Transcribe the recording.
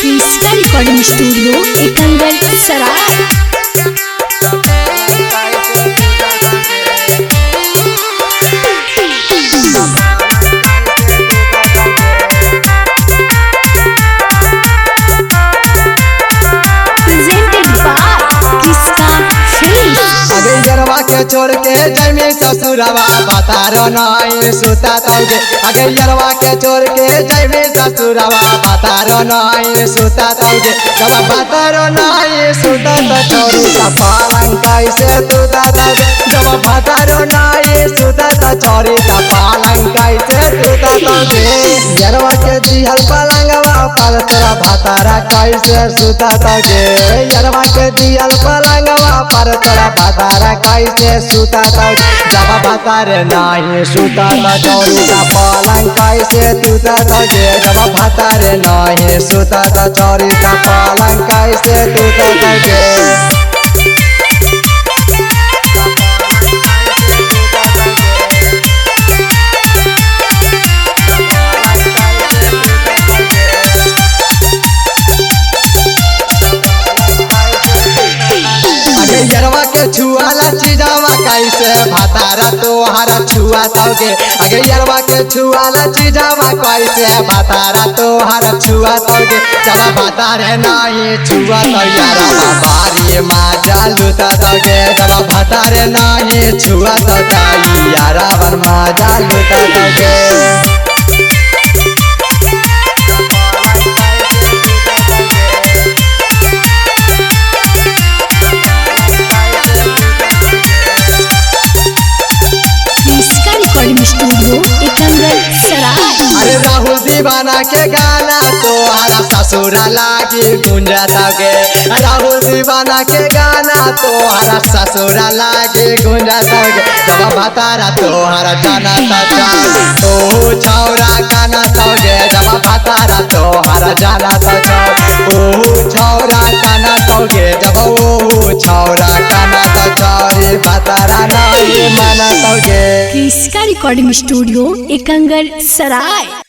Crysta recording studio एकंगल सराय। के छोड़ के जमी ससुरवा बतारो नहीं सुता तौगे। अगैयरवा के छोड़ के जमी ससुरवा बतारो नहीं सुता तौगे। जब बतारो नहीं सुता तो चोरी का पालन कैसे तुता तौगे। जब बतारो नहीं सुता तो चोरी का पालन कैसे तुता तौगे। यरवा के दिहल पलंगवा पर तोरा भातारा कैसे सुता तौगे। यरवा के दिहल पलंगवा पर तोरा भातारा कैसे सुता तौगे। जब भातारे नहीं सुता तो चोरी का पालन कैसे तुता तौगे। जब भातारे नहीं सुता तो चोरी का पालन कैसे तुता तौगे। यरवा के छुआला चीजावा कैसे भातारा तोहरा छुआ तौगे। अगे यरवा के छुआला चीजावा कैसे भातारा तोहरा छुआ तौगे। जब भातारे नहीं छुआ तो यरवा बारी माजा लूटा तौगे। जब भातारे नहीं छुआ तो यरवा माजा लूटा तौगे। स्टूडियो एकंगल सराय। अरे राहुल दीवाना के गाना तोहरा ससुरा लागी गुंजा तौगे। राहुल दीवाना के गाना तोहरा ससुरा लागी गुंजा तौगे। जब भातारा तोहरा जाना तो छौरा गाना तौगे। जब भातारा तोहरा जाना तो छौरा गाना तौगे। जब छौरा गाना तो छौरी भातारा नहीं माना तौगे। क्रिस्टा रिकॉर्डिंग स्टूडियो एकंगल सराय।